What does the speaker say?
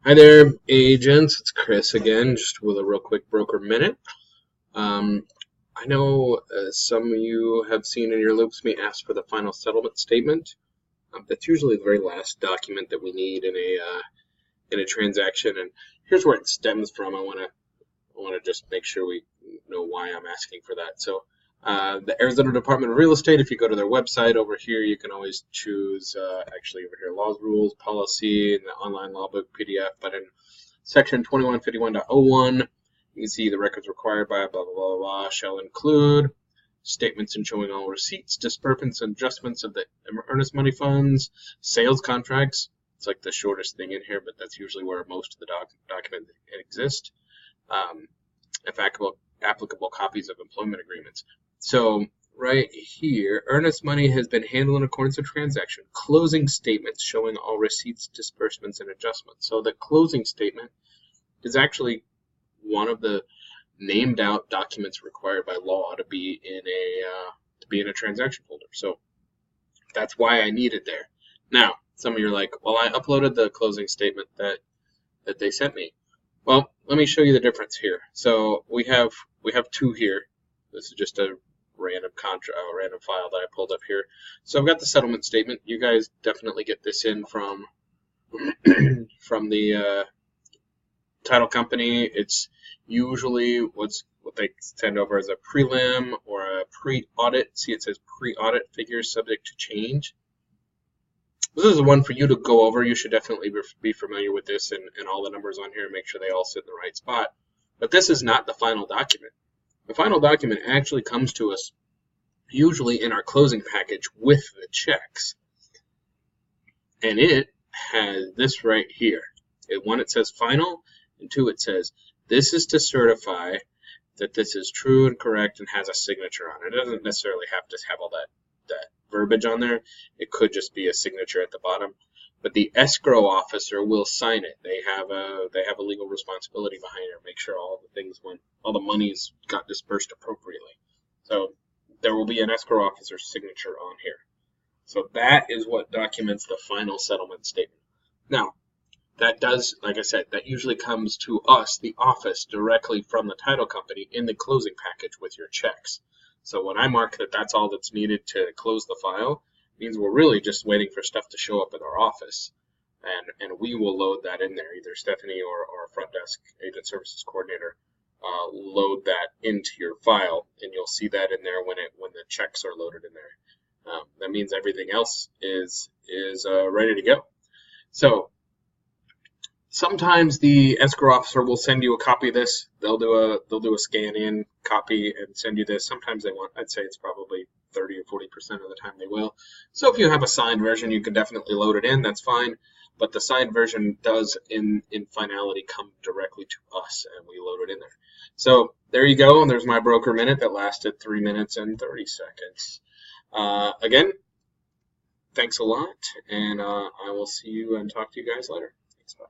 Hi there, agents. It's Chris again, just with a real quick broker minute. I know some of you have seen in your loops me ask for the final settlement statement. That's usually the very last document that we need in a transaction, and here's where it stems from. I want to just make sure we know why I'm asking for that. So, the Arizona Department of Real Estate, if you go to their website over here, you can always choose, actually over here, laws, rules, policy, and the online law book PDF. But in section 2151.01, you can see the records required by blah, blah, blah, blah, shall include statements and showing all receipts, disbursements, and adjustments of the earnest money funds, sales contracts. It's like the shortest thing in here, but that's usually where most of the documents exist. Applicable copies of employment agreements. So right here, earnest money has been handled in accordance with transaction. Closing statements showing all receipts, disbursements, and adjustments. So the closing statement is actually one of the named out documents required by law to be in a transaction folder. So that's why I need it there. Now, some of you are like, well, I uploaded the closing statement that they sent me. Well, let me show you the difference here. So we have two here. This is just a random file that I pulled up here. So I've got the settlement statement. You guys definitely get this in from the title company. It's usually what they send over as a prelim or a pre-audit. See, it says pre-audit figures subject to change. This is one for you to go over. You should definitely be familiar with this and all the numbers on here and make sure they all sit in the right spot. But this is not the final document. The final document actually comes to us usually in our closing package with the checks. And it has this right here. One, it says final, and two, it says this is to certify that this is true and correct and has a signature on it. It doesn't necessarily have to have all that verbiage on there. It could just be a signature at the bottom, but the escrow officer will sign it. They have a legal responsibility behind it. Make sure all the money's got dispersed appropriately. So there will be an escrow officer's signature on here. So that is what documents the final settlement statement. Now, that does, like I said, that usually comes to us, the office, directly from the title company in the closing package with your checks. So when I mark that that's all that's needed to close the file, it means we're really just waiting for stuff to show up at our office. And we will load that in there. Either Stephanie or front desk agent services coordinator load that into your file, and you'll see that in there when the checks are loaded in there. That means everything else is ready to go. So sometimes the escrow officer will send you a copy of this. They'll do a scan in copy and send you this. Sometimes they want, I'd say it's probably 30 or 40% of the time they will. So if you have a signed version, you can definitely load it in. That's fine. But the signed version does in finality come directly to us, and we load it in there. So there you go. And there's my broker minute that lasted 3 minutes and 30 seconds. Again, thanks a lot, and I will see you and talk to you guys later. Thanks, bye.